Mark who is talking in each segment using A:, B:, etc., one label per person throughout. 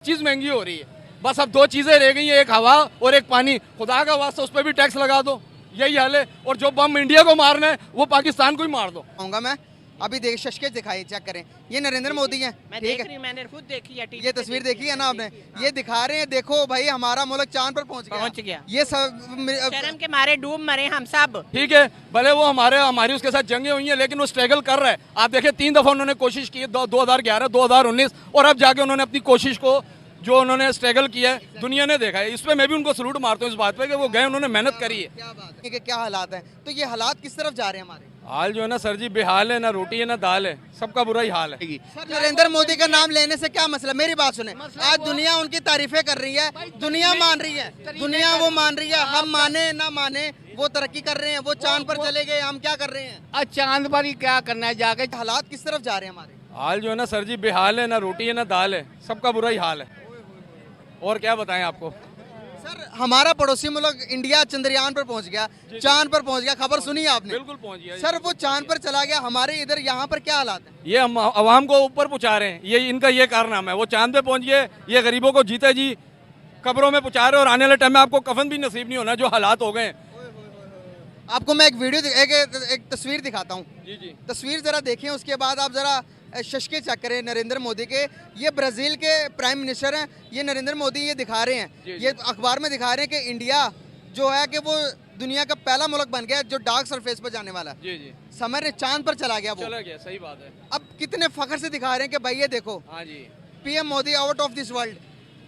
A: चीज़ महंगी हो रही है। बस अब दो चीज़ें रह गई हैं, एक हवा और एक पानी। खुदा का वास्ता उस पर भी टैक्स लगा दो, यही हाल है। और जो बम इंडिया को मारना है वो पाकिस्तान को ही मार दो।
B: कहूँगा मैं अभी देख शशके दिखाई चेक करें, ये नरेंद्र मोदी हैं,
C: मैं
B: ठीक
C: देख
B: है।
C: रही हूँ, मैंने खुद देखी है, टीवी
B: ये
C: पे
B: तस्वीर
C: देखी
B: देखी है ना आपने, ये दिखा रहे हैं, देखो भाई हमारा मुल्क चांद पर पहुंच गया।
C: ये
B: सब
C: शर्म के मारे डूब मरे हम सब।
A: ठीक है, भले वो हमारी उसके साथ जंगें हुई हैं, लेकिन वो स्ट्रगल कर रहा है। आप देखिए 3 दफ़ा उन्होंने कोशिश की, 2011, 2019 और अब जाके उन्होंने अपनी कोशिश को जो उन्होंने स्ट्रगल किया है दुनिया ने देखा है। इस पर मैं भी उनको सलूट मारता हूँ इस बात पे कि वो गए, उन्होंने मेहनत करी है।
B: क्या बात है कि क्या हालात हैं, तो ये हालात किस तरफ जा रहे हैं हमारे?
A: हाल जो है ना सर जी, बेहाल है, ना रोटी है ना दाल है, सबका बुरा ही हाल है।
B: सर नरेंद्र मोदी का नाम लेने से क्या मसला, मेरी बात सुने, आज दुनिया उनकी तारीफें कर रही है, दुनिया मान रही है, दुनिया वो मान रही है, हम माने ना माने वो तरक्की कर रहे हैं, वो चांद पर चले गए, हम क्या कर रहे हैं?
D: आज चांद पर ही क्या करना है जाके।
B: हालात किस तरफ जा रहे हैं हमारे?
A: हाल जो है ना सर जी, बेहाल है, ना रोटी है ना दाल है, सबका बुरा ही हाल है। और क्या बताएं आपको।
B: सर हमारा पड़ोसी मुल्क इंडिया चंद्रयान पर पहुंच गया, चांद पर पहुंच गया, खबर सुनी है आपने?
A: बिल्कुल पहुंच गया।
B: सर वो चांद पर चला गया, हमारे इधर यहाँ पर क्या हालात है?
A: ये हम अवाम को ऊपर पहुंचा रहे हैं, ये इनका ये कारनामा है। वो चांद पे पहुंच गए, ये गरीबों को जीते जी कब्रों में पहुंचा रहे हैं, और आने वाले टाइम में आपको कफन भी नसीब नहीं होना, जो हालात हो गए।
B: आपको मैं एक वीडियो एक तस्वीर दिखाता हूँ,
A: जी जी,
B: तस्वीर जरा देखें, उसके बाद आप जरा शशके चेक करें नरेंद्र मोदी के। ये ब्राजील के प्राइम मिनिस्टर हैं, ये नरेंद्र मोदी ये दिखा रहे हैं, ये अखबार में दिखा रहे हैं कि इंडिया जो है कि वो दुनिया का पहला मुल्क बन गया जो डार्क सरफेस पर जाने वाला है।
A: जी जी,
B: समय चांद पर चला गया वो।
A: चला गया, सही बात है।
B: अब कितने फख्र से दिखा रहे हैं कि भाई ये देखो,
A: हाँ जी,
B: PM Modi out of this world,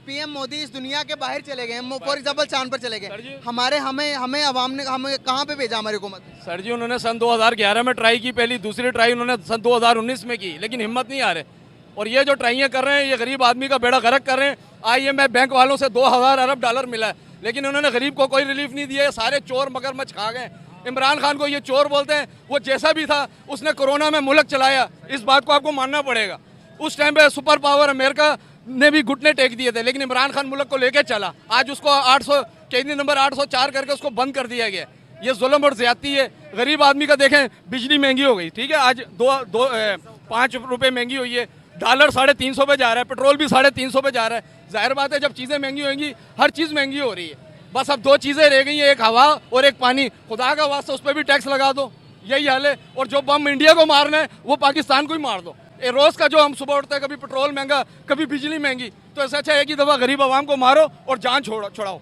B: PM Modi इस दुनिया के बाहर चले गए, फॉर एग्जाम्पल चांद पर चले
A: सर जी।
B: गए। हमारे हमें अवाम ने हमें कहाँ पे भेजा हमारी हुकूमत?
A: सर जी उन्होंने सन 2011 में ट्राई की, पहली दूसरी ट्राई उन्होंने सन 2019 में की, लेकिन हिम्मत नहीं आ रहे। और ये जो ट्राइयाँ कर रहे हैं, ये गरीब आदमी का बेड़ा गर्क कर रहे हैं। IMF बैंक वालों से 2000 अरब डॉलर मिला है, लेकिन उन्होंने गरीब को कोई रिलीफ नहीं दिया। सारे चोर मगरमच्छ खा गए। इमरान खान को ये चोर बोलते हैं, वो जैसा भी था उसने कोरोना में मुल्क चलाया, इस बात को आपको मानना पड़ेगा। उस टाइम पे सुपर पावर अमेरिका ने भी घुटने टेक दिए थे, लेकिन इमरान खान मुल्क को लेके चला। आज उसको 800 कैदी नंबर 804 करके उसको बंद कर दिया गया। ये जुल्म और ज्यादती है। गरीब आदमी का देखें, बिजली महंगी हो गई, ठीक है, आज 5 रुपये महंगी हुई है, डॉलर 350 पे जा रहा है, पेट्रोल भी 350 पे जा रहा है। जाहिर बात है जब चीज़ें महंगी होंगी, हर चीज़ महंगी हो रही है। बस अब दो चीज़ें रह गई हैं, एक हवा और एक पानी। खुदा का वास्ता उस पर भी टैक्स लगा दो, यही हाल है। और जो बम इंडिया को मारना है वो पाकिस्तान को ही मार दो। ये रोज़ का जो हम सुबह उठते हैं, कभी पेट्रोल महंगा, कभी बिजली महंगी, तो ऐसा अच्छा एक ही दफ़ा गरीब आवाम को मारो और जान छुड़ाओ।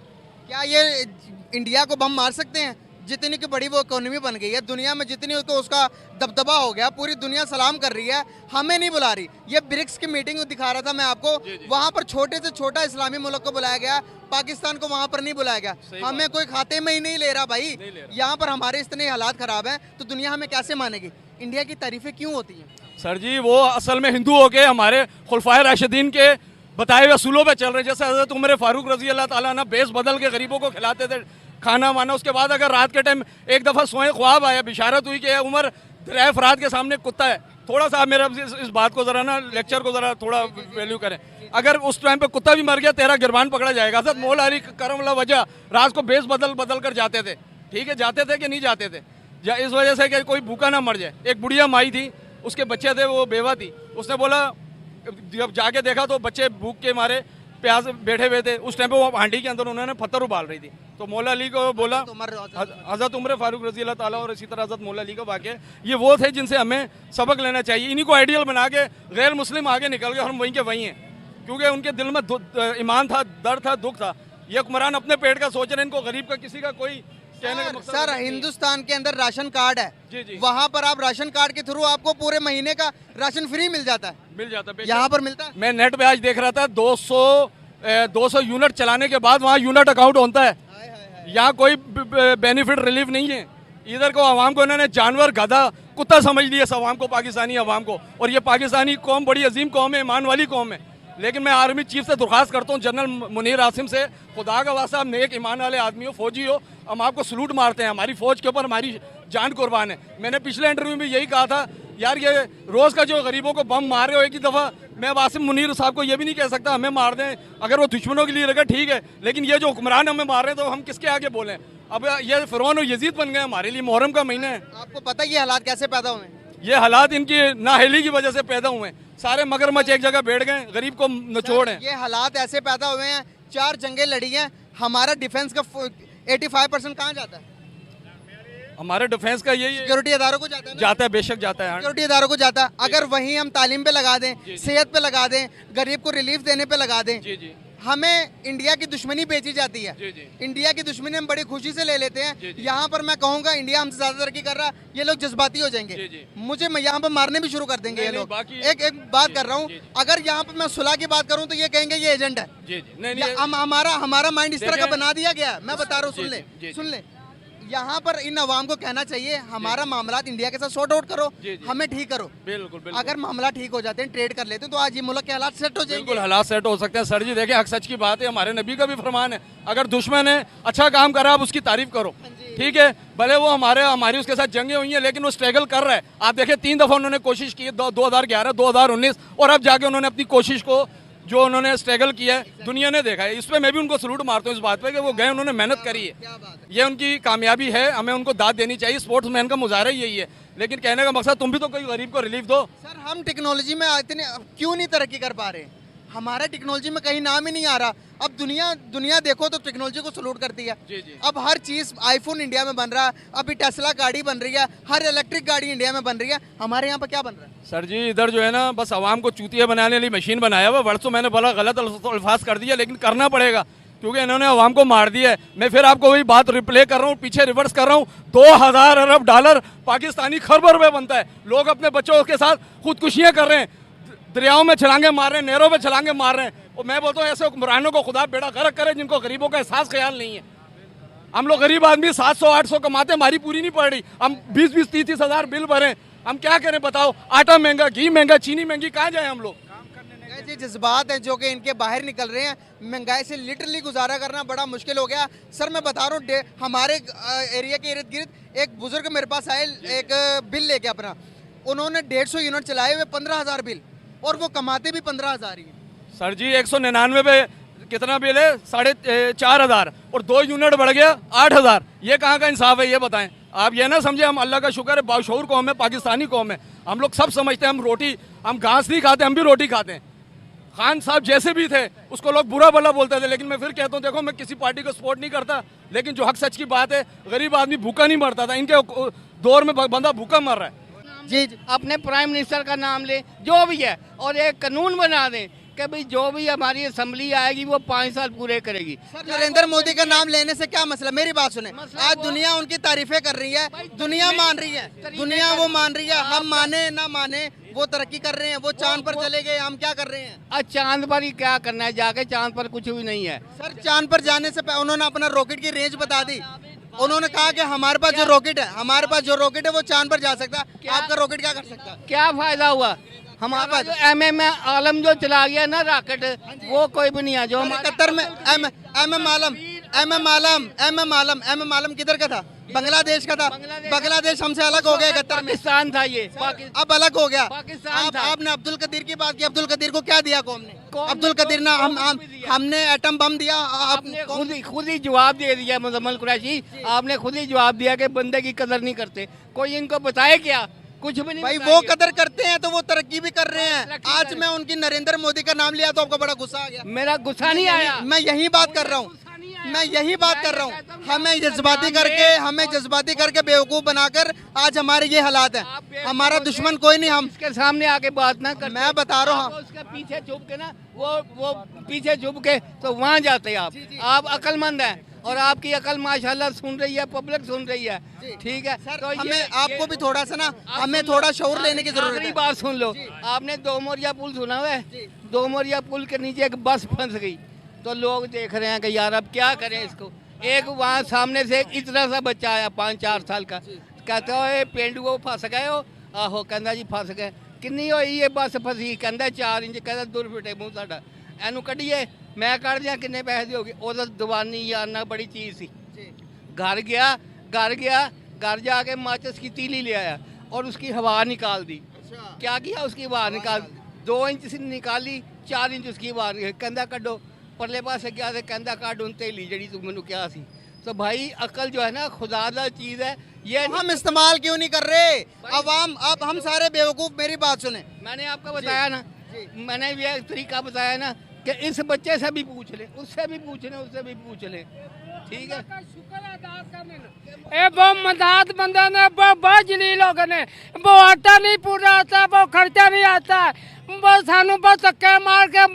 B: क्या ये इंडिया को बम मार सकते हैं? जितनी की बड़ी वो इकोनॉमी बन गई है दुनिया में, जितनी तो उसका दबदबा हो गया, पूरी दुनिया सलाम कर रही है, हमें नहीं बुला रही। ये ब्रिक्स की मीटिंग दिखा रहा था मैं आपको, वहाँ पर छोटे से छोटा इस्लामी मुल्क को बुलाया गया, पाकिस्तान को वहाँ पर नहीं बुलाया गया। हमें कोई खाते में ही नहीं ले रहा भाई। यहाँ पर हमारे इतने हालात खराब हैं तो दुनिया हमें कैसे मानेगी? इंडिया की तारीफें क्यों होती हैं?
A: सर जी वो असल में हिंदू हो के हमारे खुलफाए राशिदीन के बताए हुए असूलों पे चल रहे हैं। जैसे हज़रत उमर फारूक रजी अल्लाह ताला ना बेस बदल के गरीबों को खिलाते थे खाना वाना, उसके बाद अगर रात के टाइम एक दफ़ा सोए ख्वाब आया, बिशारत हुई कि उमर दरिया फरात के सामने कुत्ता है। थोड़ा सा आप मेरा इस बात को ज़रा ना, लेक्चर को ज़रा थोड़ा वैल्यू करें। अगर उस टाइम पे कुत्ता भी मर गया, तेरा गिरबान पकड़ा जाएगा। हज़रत मौला अली करम वजह रात को बेस बदल कर जाते थे, ठीक है, जाते थे कि नहीं जाते थे, इस वजह से कि कोई भूखा ना मर जाए। एक बुढ़िया माई थी, उसके बच्चे थे, वो बेवा थी, उसने बोला, जब जाके देखा तो बच्चे भूख के मारे प्यास बैठे हुए थे। उस टाइम पे वो हांडी के अंदर उन्होंने पत्थर उबाल रही थी, तो मौला अली को बोला, हज़रत उमर फारूक रजी अल्लाह ताला और इसी तरह हज़रत मौला अली का वाक़या, ये वो थे जिनसे हमें सबक लेना चाहिए। इन्हीं को आइडियल बना के गैर मुस्लिम आगे निकल गए, हम वहीं के वहीं हैं, क्योंकि उनके दिल में ईमान था, दर्द था, दुख था। ये हुक्मरान अपने पेट का सोच रहे हैं, इनको गरीब का किसी का कोई कहने का मकसद
B: सर हिंदुस्तान के अंदर राशन कार्ड है,
A: जी जी,
B: वहाँ पर आप राशन कार्ड के थ्रू आपको पूरे महीने का राशन फ्री मिल जाता है।
A: मिल जाता है।
B: यहाँ पर मिलता है?
A: मैं नेट पे आज देख रहा था, 200 यूनिट चलाने के बाद वहाँ यूनिट अकाउंट होता है। यहाँ कोई बेनिफिट रिलीफ नहीं है। इधर को आवाम को इन्होंने जानवर, गधा, कुत्ता समझ लिया, इस आवाम को, पाकिस्तानी आवाम को। और ये पाकिस्तानी कौम बड़ी अजीम कौम है, ईमान वाली कौम है। लेकिन मैं आर्मी चीफ से दरख्वास्त करता हूँ, जनरल मुनीर आसिम से, खुदा का वास्ता आप नेक ईमान वाले आदमी हो, फौजी हो, हम आपको सलूट मारते हैं। हमारी फ़ौज के ऊपर हमारी जान कुर्बान है। मैंने पिछले इंटरव्यू में यही कहा था, यार ये रोज़ का जो गरीबों को बम मार रहे हो एक ही दफ़ा, मैं वासिम मुनीर साहब को ये भी नहीं कह सकता हमें मार दें, अगर वो दुश्मनों के लिए लगे ठीक है, लेकिन ये जो हुक्मरान हमें मार रहे हैं तो हम किसके आगे बोलें? अब ये फ़िरौन और यजीद बन गए हमारे लिए। मुहर्रम का महीना है,
B: आपको पता है ये हालात कैसे पैदा हुए?
A: ये हालात इनकी नाअहली की वजह से पैदा हुए हैं। सारे मगरमच्छ एक जगह बैठ गए, गरीब को निचोड़ हैं।
B: ये हालात ऐसे पैदा हुए हैं, 4 जंगें लड़ी हैं, हमारा डिफेंस का 85% कहाँ जाता है?
A: हमारे डिफेंस का यही
B: सिक्योरिटी इदारों को जाता है ना?
A: जाता है, बेशक जाता है।
B: सिक्योरिटी इदारों को जाता है। अगर वहीं हम तालीम पे लगा दें, सेहत पे लगा दें, गरीब को रिलीफ देने पे लगा दें,
A: जी जी
B: हमें इंडिया की दुश्मनी बेची जाती है।
A: जी जी
B: इंडिया की दुश्मनी हम बड़ी खुशी से ले लेते
A: जी,
B: हैं।
A: जी।
B: यहाँ पर मैं कहूँगा इंडिया हमसे ज्यादा तरक्की कर रहा है, ये लोग जज्बाती हो जाएंगे।
A: जी, जी।
B: मुझे यहाँ पर मारने भी शुरू कर देंगे ये
A: नहीं,
B: लोग।
A: बाकी-
B: एक बात कर रहा हूँ,
A: जी, जी।
B: अगर यहाँ पर मैं सुलह की बात करूँ तो ये कहेंगे ये एजेंट है।
A: जी जी नहीं
B: या
A: नहीं
B: हमारा माइंड इस तरह का
A: देखें-
B: बना दिया गया है। मैं बता रहा हूँ,
A: जी,
B: सुन ले
A: जी, जी, जी।
B: सुन ले। यहाँ पर इन अवाम को कहना चाहिए हमारा मामला इंडिया के साथ सॉर्ट आउट करो,
A: जी, जी।
B: हमें ठीक करो।
A: बिल्कुल बिल्कुल
B: अगर मामला ठीक हो जाते हैं, ट्रेड कर लेते हैं, तो आज ये मुल्क के हालात सेट हो
A: बिल्कुल
B: जाएंगे।
A: हालात सेट हो सकते हैं। सर जी देखें, हक सच की बात है, हमारे नबी का भी फरमान है, अगर दुश्मन है अच्छा काम कर रहा है आप उसकी तारीफ करो, ठीक है। भले वो हमारी उसके साथ जंगें हुई हैं, लेकिन वो स्ट्रगल कर रहा है। आप देखें 3 दफ़ा उन्होंने कोशिश की, 2011, 2019 और अब जाके उन्होंने अपनी कोशिश को जो उन्होंने स्ट्रगल किया है दुनिया ने देखा है। इस पे मैं भी उनको सलूट मारता हूँ इस बात पे कि वो गए, उन्होंने मेहनत करी है, ये उनकी कामयाबी है, हमें उनको दाद देनी चाहिए। स्पोर्ट्समैन का मुजाहरा ही यही है, लेकिन कहने का मकसद तुम भी तो कोई गरीब को रिलीफ दो।
B: सर हम टेक्नोलॉजी में इतने क्यों नहीं तरक्की कर पा रहे? हमारा टेक्नोलॉजी में कहीं नाम ही नहीं आ रहा। अब दुनिया देखो तो टेक्नोलॉजी को सलूट करती है।
A: जी, जी।
B: अब हर चीज आईफोन इंडिया में बन रहा है, अभी टेस्ला गाड़ी बन रही है, हर इलेक्ट्रिक गाड़ी इंडिया में बन रही है। हमारे यहाँ पर क्या बन रहा है?
A: सर जी इधर जो है ना बस आवाम को चूतिया बनाने वाली मशीन बनाया हुआ। वर्ष तो मैंने बोला गलत अल्फाज कर दिया, लेकिन करना पड़ेगा क्योंकि इन्होंने आवाम को मार दिया है। मैं फिर आपको वही बात रिप्ले कर रहा हूँ, पीछे रिवर्स कर रहा हूँ। 2000 अरब डॉलर पाकिस्तानी खरबों रुपए बनता है। लोग अपने बच्चों के साथ खुदकुशियाँ कर रहे हैं, दरियाओं में छलांगे मार रहे हैं, नहरों में छलांगे मार रहे हैं। और मैं बोलता हूँ ऐसे हुक्मरानों को खुदा बेड़ा गर्क करे जिनको गरीबों का एहसास ख्याल नहीं है। हम लोग गरीब आदमी 700-800 कमाते हैं, हमारी पूरी नहीं पड़ रही। हम 20-20, 30-30 हज़ार बिल भरें, हम क्या करें बताओ? आटा महंगा, घी महंगा, चीनी महंगी, कहाँ जाए हम लोग?
B: ऐसे जज्बात हैं जो कि इनके बाहर निकल रहे हैं। महंगाई से लिटरली गुजारा करना बड़ा मुश्किल हो गया। सर मैं बता रहा हूँ, हमारे एरिया के इर्द गिर्द एक बुजुर्ग मेरे पास आए, एक बिल लेके अपना, उन्होंने 150 यूनिट चलाए हुए 15,000 बिल, और वो कमाते भी 15,000 ही हैं।
A: सर जी 199 पे कितना बिल है? 4,500 और 2 यूनिट बढ़ गया 8,000। ये कहाँ का इंसाफ है ये बताएं? आप ये ना समझे हम अल्लाह का शुक्र है बाशऊर कौम है, पाकिस्तानी कौम है, हम लोग सब समझते हैं। हम घास नहीं खाते, हम भी रोटी खाते हैं। खान साहब जैसे भी थे उसको लोग बुरा भला बोलते थे, लेकिन मैं फिर कहता हूँ देखो मैं किसी पार्टी को सपोर्ट नहीं करता, लेकिन जो हक सच की बात है, गरीब आदमी भूखा नहीं मरता था, इनके दौर में बंदा भूखा मर रहा है।
B: जी जी।
D: अपने प्राइम मिनिस्टर का नाम ले जो भी है, और एक कानून बना दें कि भाई जो भी हमारी असेंबली आएगी वो 5 साल पूरे करेगी।
B: सर नरेंद्र मोदी का नाम लेने से क्या मसला? मेरी बात सुने,
D: मसला
B: आज
D: वो-
B: दुनिया उनकी तारीफें कर रही है, दुनिया मान रही है, दुनिया वो मान रही है। हम माने ना माने वो तरक्की कर रहे हैं, वो चांद पर चले गए, हम क्या कर रहे हैं?
D: आज चांद पर ही क्या करना है, जाके चांद पर कुछ भी नहीं है।
B: सर चांद पर जाने से पहले उन्होंने अपना रॉकेट की रेंज बता दी। उन्होंने कहा कि हमारे पास जो रॉकेट है वो चांद पर जा सकता है। आपका रॉकेट क्या कर सकता है?
D: क्या फायदा हुआ? हमारा जो एम आलम जो चला गया ना रॉकेट, वो कोई भी नहीं है। जो हमारे
B: कतर में एम आलम किधर का था? बांग्लादेश का था। बांग्लादेश हमसे अलग हो गया कतर में,
D: पाकिस्तान था ये।
B: अब अलग हो गया।
D: पाकिस्तान था।
B: आपने अब्दुल कदीर की बात की, अब्दुल कदीर को क्या दिया कौम ने?
D: कौम
B: अब्दुल
D: ने
B: कदीर ना
D: कौम को भी दिया।
B: हमने एटम बम दिया।
D: आपने खुद ही जवाब दे दिया मुजम्मल कुरैशी, आपने खुद ही जवाब दिया कि बंदे की कदर नहीं करते। कोई इनको बताए क्या? कुछ भी नहीं
B: भाई वो
D: बताएंगे।
B: कदर करते हैं तो वो तरक्की भी कर रहे हैं।
D: तरक्की
B: आज
D: कर
B: मैं उनकी नरेंद्र मोदी का नाम लिया तो आपको बड़ा गुस्सा आ गया।
D: मेरा गुस्सा नहीं आया।
B: मैं यही बात कर रहा हूँ, हमें जज्बाती करके बेवकूफ बनाकर आज हमारे ये हालात है। हमारा दुश्मन कोई नहीं, हम
D: इसके सामने आके बात ना कर।
B: मैं बता रहा हूँ।
D: उसके पीछे छुप के ना, वो पीछे छुप के तो वहाँ जाते हैं। आप अक्लमंद हैं और आपकी अकल माशाल्लाह सुन रही है, पब्लिक सुन रही है, ठीक है।
B: सर
D: तो ये-
B: हमें आपको भी थोड़ा सा ना,
D: आप
B: हमें
D: सुन लो।
B: थोड़ा शऊर लेने की जरूरत
D: आखिरी
B: है।
D: बात सुन लो। आपने दो मोरिया पुल सुना हुआ है? दो मोरिया पुल के नीचे एक बस फंस गई, तो लोग देख रहे हैं कि यार अब क्या करें इसको। एक वहाँ सामने से इतना सा बच्चा आया 5-4 साल का, कहता हो पेंडू वो फंस गए हो? आहो कहता जी फंस गए। किन्नी होई ये बस फसी? कहता 4 इंच। कहता दूर फिटे मुँह साडा, एनू कढ़िए। मैं कढ़ दिया, किन्ने पैसे दोगे? उधर दीवानी यारना बड़ी चीज़ सी। घर गया, घर जाके माचिस की तीली ले आया और उसकी हवा निकाल दी। क्या किया? उसकी हवा निकाल 2 इंच से निकाली, 4 इंच उसकी हवा कहता कड्डो। परले पासे गया तो कहता काट उन तेली जड़ी तू मैनू क्या सी। तो भाई अकल जो है ना खुदा दा चीज़ है, ये
B: हम इस्तेमाल क्यों नहीं कर रहे? अवाम, अब हम सारे बेवकूफ, मेरी बात सुने।
D: मैंने आपको बताया ना, मैंने ये तरीका बताया ना कि इस बच्चे से भी पूछ ले, उससे भी पूछ ले, उससे भी पूछ ले, ठीक है।
E: ए वो मदद बंदा ने बहुत जलील हो गए ने, वो आटा नहीं पूरा आता, वो खर्चा नहीं आता, वो सानू बहुत धक्के मार के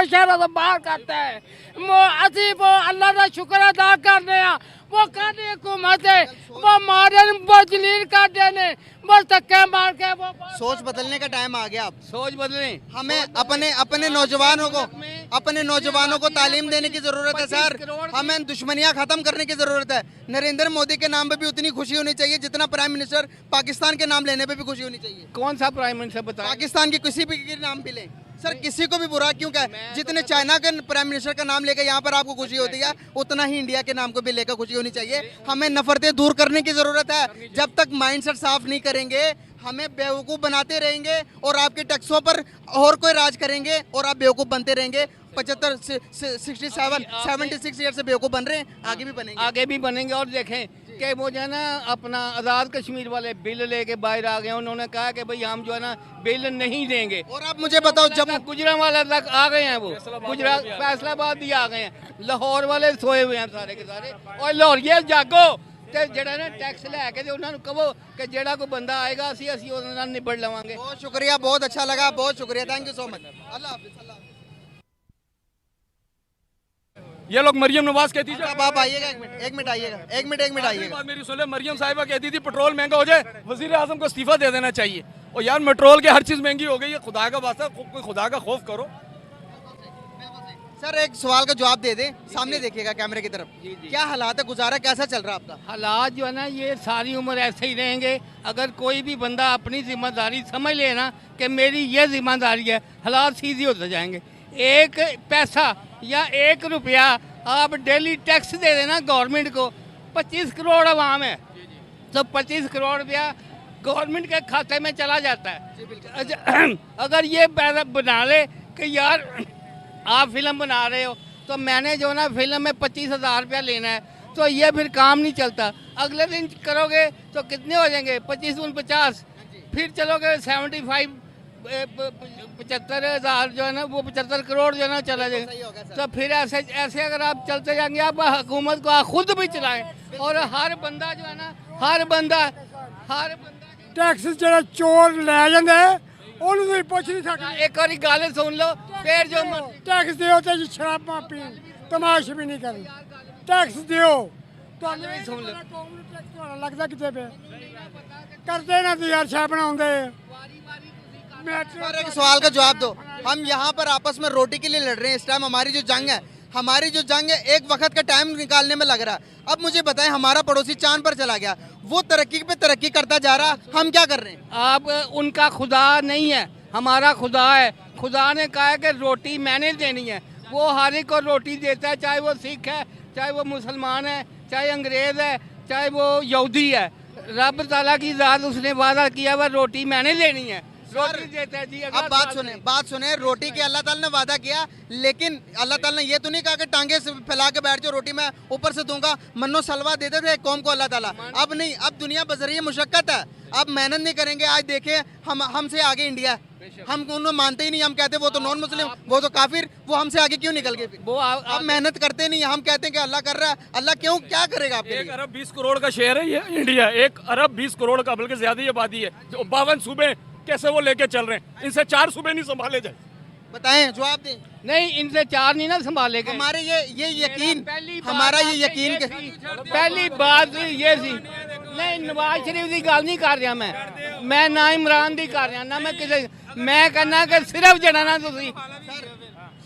E: शहर से बाहर करता है। वो असी वो अल्लाह का शुक्र अदा करने हैं, वो कहने हुकूमत है वो मारे वो जलील कर देने, वो धक्के मार के वो
B: सोच बदलने का टाइम आ गया। अब
D: सोच बदले,
B: हमें अपने नौजवानों को तालीम देने की जरूरत है सर। हमें दुश्मनियां खत्म करने की जरूरत है। नरेंद्र मोदी के नाम पे भी उतनी खुशी होनी चाहिए जितना प्राइम मिनिस्टर पाकिस्तान के नाम लेने पे भी खुशी होनी चाहिए।
D: कौन सा प्राइम मिनिस्टर बताया?
B: पाकिस्तान की किसी भी के नाम भी लें सर, किसी को भी बुरा क्यों कहे? जितने चाइना के प्राइम मिनिस्टर का नाम लेकर यहाँ पर आपको खुशी होती है, उतना ही इंडिया के नाम को भी लेकर खुशी होनी चाहिए। हमें नफरतें दूर करने की जरूरत है। जब तक माइंडसेट साफ नहीं करेंगे, हमें बेवकूफ़ बनाते रहेंगे और आपके टैक्सों पर और कोई राज करेंगे और आप बेवकूफ़ बनते रहेंगे। 76 ईयर से बेवकूफ़ बन रहे हैं, आगे भी बनेंगे।
D: आगे भी बनेंगे। और देखें कि वो जो है ना अपना आज़ाद कश्मीर वाले बिल लेके बाहर आ गए, उन्होंने कहा कि भाई हम जो है ना बिल नहीं देंगे।
B: और आप मुझे बताओ, जब
D: गुजरांवाला तक आ गए हैं, वो गुजरात फैसलाबाद भी आ गए हैं, लाहौर वाले सोए हुए हैं सारे के सारे। और लाहौर ये जागो ਤੇ ਜਿਹੜਾ ਨਾ ਟੈਕਸ ਲੈ ਕੇ ਤੇ ਉਹਨਾਂ ਨੂੰ ਕਹੋ ਕਿ ਜਿਹੜਾ ਕੋਈ ਬੰਦਾ ਆਏਗਾ ਅਸੀਂ ਉਹਦੇ ਨਾਲ ਨਿਬੜ ਲਵਾਂਗੇ।
B: बहुत शुक्रिया, बहुत अच्छा लगा, बहुत शुक्रिया, थैंक यू सो मच। अल्लाह हाफिज़।
A: ये लोग मरियम नवाज कहती थी,
B: अब आप आइएगा, एक मिनट आइएगा, एक मिनट आइएगा।
A: बात मेरी सुन ले, मरियम साहिबा कहती थी पेट्रोल महंगा हो जाए वजीर आजम को इस्तीफा दे देना चाहिए। और यार पेट्रोल की हर चीज महंगी हो गई है, खुदा का वास्ता कोई खुदा का खौफ करो।
B: सर एक सवाल का जवाब दे दें, सामने देखिएगा कैमरे की तरफ। क्या हालात है, गुजारा कैसा चल रहा है आपका?
D: हालात जो है ना ये सारी उम्र ऐसे ही रहेंगे। अगर कोई भी बंदा अपनी जिम्मेदारी समझ ले ना कि मेरी ये जिम्मेदारी है, हालात सीधे होते जाएंगे। एक पैसा या 1 रुपया आप डेली टैक्स दे देना गवर्नमेंट को, 25 करोड़ आवाम है, तो 25 करोड़ रुपया गवर्नमेंट के खाते में चला जाता है। अगर ये पैसा बना ले कि यार आप फिल्म बना रहे हो तो मैंने जो ना फिल्म में 25,000 रुपया लेना है, तो ये फिर काम नहीं चलता। अगले दिन करोगे तो कितने हो जाएंगे? 25 × 50, फिर चलोगे 75,000 जो है ना वो 75 करोड़ जो है ना चला जाएगा। तो फिर ऐसे अगर आप चलते जाएंगे, आप हुकूमत को खुद भी चलाएं। और हर बंदा जो है ना हर बंदा
E: टैक्स जो चोर ले जाते ਉਹਨੂੰ ਤੁਸੀਂ ਪੁੱਛ ਨਹੀਂ ਸਕਦੇ।
D: एक बारी गल सुन लो, फिर जो
E: टैक्स ਦਿਓ ਤੇ ਜੀ ਸ਼ਰਾਬਾਂ ਪੀਣ, ਤਮਾਸ਼ ਵੀ ਨਹੀਂ ਕਰਨ। ਟੈਕਸ ਦਿਓ, ਤੁਹਾਨੂੰ ਵੀ
D: ਸੁਣ ਲਓ।
E: ਤੁਹਾਨੂੰ ਲੱਗਦਾ ਕਿਤੇ ਪਿਆ ਕਰਦੇ ਨਾ ਤੇ ਯਾਰ ਛਾਪ ਬਣਾਉਂਦੇ।
B: सर एक सवाल का जवाब दो। हम यहाँ पर आपस में रोटी के लिए लड़ रहे हैं। इस टाइम हमारी जो जंग है एक वक्त का टाइम निकालने में लग रहा है। अब मुझे बताएं, हमारा पड़ोसी चांद पर चला गया, वो तरक्की पे तरक्की करता जा रहा, हम क्या कर रहे हैं?
D: आप उनका खुदा नहीं है, हमारा खुदा है। खुदा ने कहा है कि रोटी मैंने देनी है। वो हर एक को रोटी देता है, चाहे वो सिख है, चाहे वो मुसलमान है, चाहे अंग्रेज़ है, चाहे वो यहूदी है। रब ताला की ज़ात उसने वादा किया हुआ रोटी मैंने देनी है, रोटी देता है जी।
B: अब बात सुने, रोटी के अल्लाह ताला ने वादा किया, लेकिन अल्लाह ताला ने ये तो नहीं कहा कि टांगे से फैला के बैठ जाओ, रोटी मैं ऊपर से दूंगा। मन्नो सलवा देते थे कौम को अल्लाह ताला, अब नहीं। अब दुनिया बजरिए मुशक्कत है, अब मेहनत नहीं करेंगे। आज देखें हमसे आगे इंडिया, हम उन्हें मानते ही नहीं। हम कहते वो तो नॉन मुस्लिम, वो तो काफिर, वो हमसे आगे क्यों निकल गए?
D: वो
B: अब मेहनत करते नहीं, हम कहते हैं कि अल्लाह कर रहा है। अल्लाह क्यों, क्या करेगा आपके
A: 1 अरब 20 करोड़ का शहर है ये इंडिया, 1 अरब 20 करोड़ का, बल्कि ज्यादा ही आबादी है। जो 52 सूबे कैसे वो लेके चल रहे हैं, इनसे 4 सूबे नहीं संभाले जाए।
B: बताएं, जवाब दें।
D: नहीं, इनसे 4 नहीं ना संभाले गए।
B: हमारे ये यकीन, हमारा ये यकीन
D: पहली बात ये थी। नहीं, नवाज शरीफ की गल नहीं कर रहा मैं ना इमरान की कर रहा ना मैं किसी। मैं कहना कि सिर्फ जड़ा ना तुसी।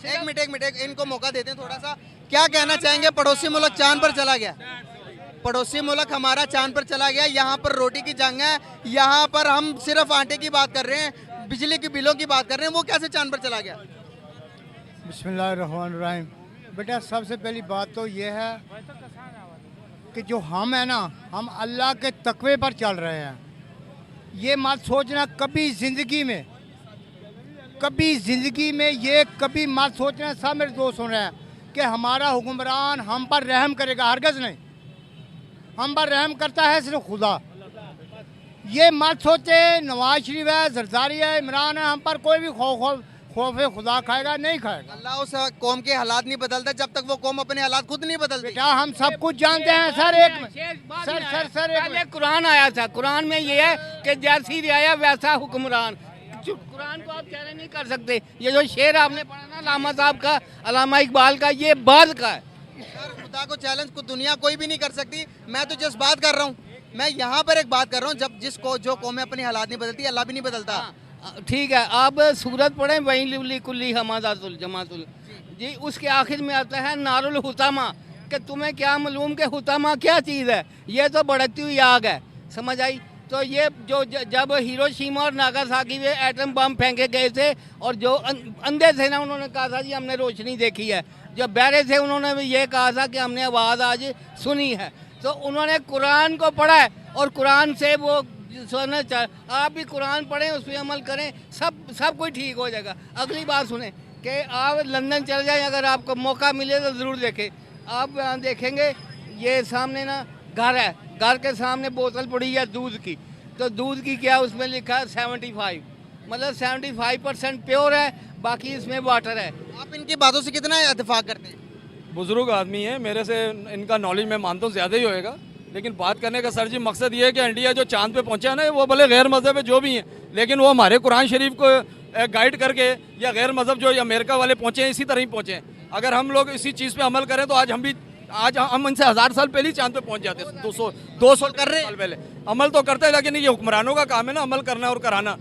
B: एक मिनट इनको मौका देते हैं थोड़ा सा। क्या कहना चाहेंगे? पड़ोसी मुल्क चांद पर चला गया, पड़ोसी मुल्क हमारा चांद पर चला गया। यहाँ पर रोटी की जंग है, यहाँ पर हम सिर्फ आटे की बात कर रहे हैं, बिजली के बिलों की बात कर रहे हैं। वो कैसे चांद पर चला गया?
F: बिस्मिल्लाहिर्रहमानिर्रहीम। बेटा सबसे पहली बात तो ये है कि जो हम है ना, हम अल्लाह के तकवे पर चल रहे हैं। ये मत सोचना कभी ज़िंदगी में ये कभी मत सोचना, सब मेरे दोस्त सुन रहे हैं, कि हमारा हुक्मरान हम पर रहम करेगा। हरगज़ नहीं, हम पर रहम करता है सिर्फ खुदा। ये मत सोचे नवाज शरीफ है, जरदारी है, इमरान है, हम पर कोई भी खौफ खुदा खाएगा नहीं खाएगा।
B: अल्लाह उस कौम के हालात नहीं बदलता जब तक वो कौम अपने हालात खुद नहीं बदलती।
F: बेटा हम सब कुछ जानते हैं सर। एक सर
D: पहले कुरान आया था, कुरान में ये है कि जैसी रियाया वैसा हुक्मरान। कुरान को आप चैलेंज नहीं कर सकते। ये जो शेर आपने पढ़ा ना लामा साहब का, अलामा इकबाल का, ये बाद का है।
B: सर खुदा को चैलेंज को दुनिया कोई भी नहीं कर सकती। मैं तो जिस बात कर रहा हूँ, मैं यहाँ पर एक बात कर रहा हूँ, जब जो कौमें अपनी हालात नहीं बदलती अल्लाह भी नहीं बदलता।
D: ठीक है, आप सूरत पढ़ें वहीं लिवली कुल्ली हमादातुल जमातुल जी, उसके आखिर में आता है नारुल हुतामा, कि तुम्हें क्या मालूम कि हुतामा क्या चीज़ है, ये तो भड़कती हुई आग है। समझ आई? तो ये जो जब हिरोशिमा और नागासाकी में एटम बम फेंके गए थे और जो अंधे थे ना, उन्होंने कहा था जी हमने रोशनी देखी है। जो बहरे थे उन्होंने भी ये कहा था कि हमने आवाज़ आज सुनी है। तो उन्होंने कुरान को पढ़ा है और कुरान से वो सुनना चाह। आप भी कुरान पढ़ें, उस पर अमल करें, सब कुछ ठीक हो जाएगा। अगली बात सुने कि आप लंदन चले जाएं, अगर आपको मौका मिले तो ज़रूर देखें। आप देखेंगे ये सामने ना घर है, घर के सामने बोतल पड़ी है दूध की, तो दूध की क्या उसमें लिखा है 75, मतलब 75% प्योर है, बाकी इसमें वाटर है।
B: आप इनकी बातों से कितना इत्तेफाक करते हैं?
A: बुजुर्ग आदमी है, मेरे से इनका नॉलेज मैं मानता हूँ ज़्यादा ही होएगा, लेकिन बात करने का सर जी मकसद ये है कि इंडिया जो चांद पे पहुंचा है ना, वो भले गैर मज़हब है जो भी हैं, लेकिन वो हमारे कुरान शरीफ को गाइड करके, या गैर मज़हब जो अमेरिका वाले पहुंचे हैं इसी तरह ही पहुंचे हैं। अगर हम लोग इसी चीज़ पे अमल करें तो आज हम इनसे 1000 साल पहले ही चांद पे पहुंच जाते, 200 कर रहे साल पहले। अमल तो करते हैं, लेकिन ये हुक्मरानों का काम है ना अमल करना और कराना।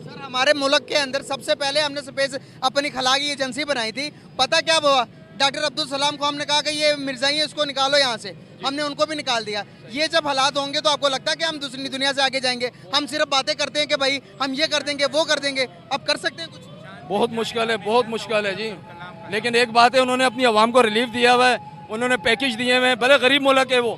B: सर हमारे मुल्क के अंदर सबसे पहले हमने स्पेस अपनी खला की एजेंसी बनाई थी। पता क्या हुआ? डॉक्टर अब्दुल सलाम को हमने कहा कि ये मिर्जाई है, इसको निकालो यहाँ से। हमने उनको भी निकाल दिया। ये जब हालात होंगे तो आपको लगता है कि हम दूसरी दुनिया से आगे जाएंगे? हम सिर्फ बातें करते हैं कि भाई हम ये कर देंगे, वो कर देंगे। अब कर सकते हैं कुछ?
A: बहुत मुश्किल है, बहुत मुश्किल है जी। लेकिन एक बात है, उन्होंने अपनी आवाम को रिलीफ दिया हुआ है, उन्होंने पैकेज दिए हुए हैं। भले गरीब मुल्क है वो,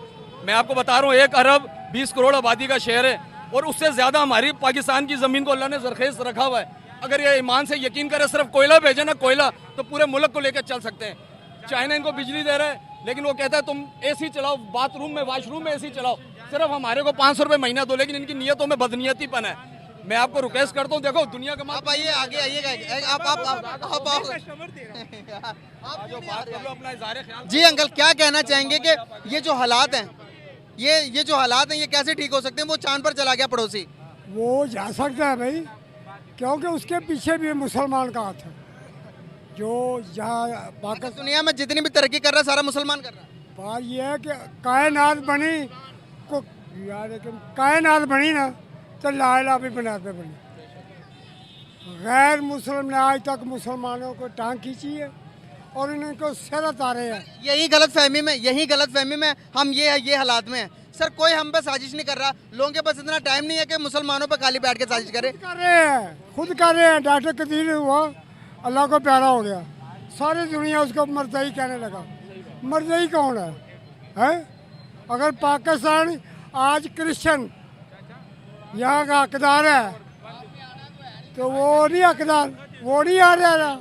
A: मैं आपको बता रहा हूँ 1 अरब 20 करोड़ आबादी का शहर है, और उससे ज़्यादा हमारी पाकिस्तान की ज़मीन को अल्लाह ने जरखेज रखा हुआ है। अगर ये ईमान से यकीन करे, सिर्फ कोयला भेजे ना कोयला, तो पूरे मुल्क को लेकर चल सकते हैं। चाइना इनको बिजली दे रहा है, लेकिन वो कहता है तुम एसी चलाओ, बाथरूम में वॉशरूम में एसी चलाओ, सिर्फ हमारे को 500 रुपये महीना दो, लेकिन इनकी नीयतों में बदनीयतीपन है। मैं आपको रिक्वेस्ट करता हूँ, देखो दुनिया का
B: आप आइए, आगे आइएगा। आप
A: अपना इज़हार ख्याल।
B: जी अंकल, क्या कहना चाहेंगे कि ये जो हालात हैं, ये जो हालात हैं, ये कैसे ठीक हो सकते हैं? वो चांद पर चला गया पड़ोसी,
E: वो जा सकता है भाई, क्योंकि उसके पीछे भी मुसलमान का हाथ है। जो यहाँ पाकिस्तान
B: दुनिया में जितनी भी तरक्की कर रहा है सारा मुसलमान कर रहा है।
E: बात ये है कि कायनात बनी को यार, लेकिन कायनात बनी ना तो लाइला भी बनाते बनी। गैर मुस्लिम ने आज तक मुसलमानों को टांग खींची है और इनको सिर उतारे हैं।
B: यही गलत फहमी में हम ये हालात में हैं। सर कोई हम पे साजिश नहीं कर रहा, लोगों के पास इतना टाइम नहीं है कि मुसलमानों पर खाली बैठ के साजिश करे।
E: खुद कर रहे हैं। डॉक्टर कदीर हुआ, अल्लाह को प्यारा हो गया, सारी दुनिया उसको मरदई कहने लगा। मरदई कौन है? अगर पाकिस्तान आज क्रिश्चियन यहाँ का हकदार है तो वो नहीं हकदार, वो नहीं आ रहा।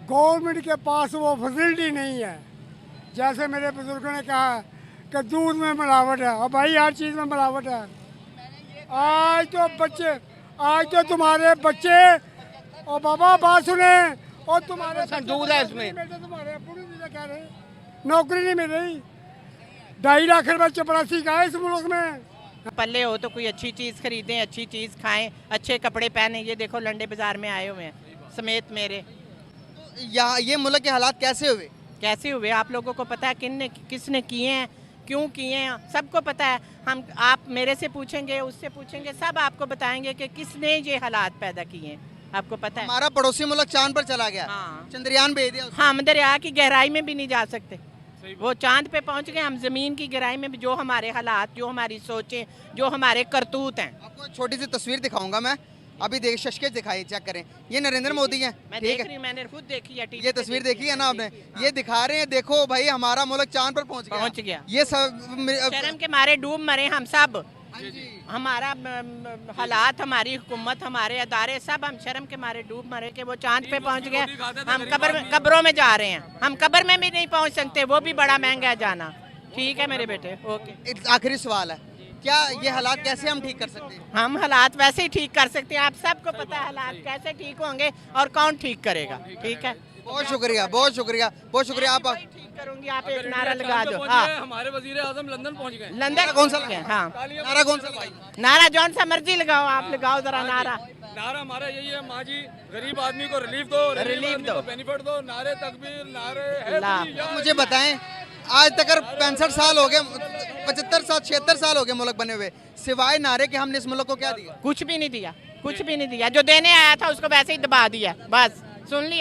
E: गवर्नमेंट के पास वो फैसिलिटी नहीं है। जैसे मेरे बुजुर्गों ने कहा कि दूध में मिलावट है, अब भाई हर चीज़ में मिलावट है। आज तो तुम्हारे बच्चे, और बाबा बात सुने, और तुम्हारे
D: दूध है इसमें,
E: तुम्हारे कह रहे नौकरी नहीं मिल रही। 2.5 लाख रुपये चपरासी का है इस मुल्क में।
C: पल्ले हो तो कोई अच्छी चीज़ खरीदें, अच्छी चीज़ खाएं, अच्छे कपड़े पहने। ये देखो लंडे बाजार में आए हुए हैं समेत मेरे।
B: यहाँ ये मुल्क के हालात कैसे हुए?
C: कैसे हुए आप लोगों को पता है? किसने किए हैं, क्यों किए हैं, सबको पता है। आप मेरे से पूछेंगे, उससे पूछेंगे, सब आपको बताएंगे कि किसने ये हालात पैदा किए हैं। आपको पता है
B: हमारा पड़ोसी मुल्क चांद पर चला गया।
C: हाँ।
B: चंद्रयान भेज दिया।
C: हम दरिया की गहराई में भी नहीं जा सकते, वो चांद पे पहुंच गए। हम जमीन की गहराई में भी, जो हमारे हालात, जो हमारी सोचें, जो हमारे करतूत हैं।
B: आपको एक छोटी सी तस्वीर दिखाऊंगा मैं, अभी देख शशके दिखाई, चेक करें। ये नरेंद्र मोदी हैं,
C: मैं
B: ठीक
C: देख
B: है?
C: रही हूँ, मैंने खुद देखी है।
B: ये तस्वीर देखी है ना आपने? ये दिखा रहे हैं, देखो भाई हमारा मुल्क चांद पर पहुंच गया। ये सब
C: शर्म के मारे डूब मरे हम सब। हमारा हालात, हमारी हुकूमत, हमारे अदारे, सब हम शर्म के मारे डूब मरे कि वो चांद पे पहुंच गए। हम कब्रों में जा रहे हैं। हम कब्र में भी नहीं पहुंच सकते, वो भी बड़ा महंगा है जाना। ठीक है मेरे बेटे, ओके।
B: आखिरी सवाल है, क्या ये हालात कैसे हम ठीक कर सकते हैं?
C: हम हालात वैसे ही ठीक कर सकते हैं। आप सबको पता है हालात कैसे ठीक होंगे और कौन ठीक करेगा। ठीक है,
B: बहुत शुक्रिया, बहुत शुक्रिया, बहुत शुक्रिया। आप
C: मैं ठीक करूंगी, आप एक नारा
A: इंडिया
C: लगा
A: चांद पे
C: दो।
A: पहुंच
C: हाँ,
A: गए, हमारे वजीर आजम लंदन पहुंच गए।
C: लंदन
B: कौन सा
C: गए? हाँ,
B: नारा कौन सा भाई?
C: नारा जौन सा मर्जी लगाओ, आप लगाओ जरा नारा।
A: नारा हमारा यही है, माँ जी गरीब आदमी को रिलीफ दो,
C: रिलीफ
A: आदमी
C: दो।
A: को बेनिफिट दो। नारे तकबीर, नारे
C: अल्लाह।
A: हैदरी, या
B: मुझे बताएं, आज तक 65 साल हो गए, 75 साल 76 साल हो गए मुल्क बने हुए, सिवाय नारे के हमने इस मुल्क को क्या दिया?
C: कुछ भी नहीं दिया, कुछ भी नहीं दिया। जो देने आया था उसको वैसे ही दबा दिया, बस सुन लिया।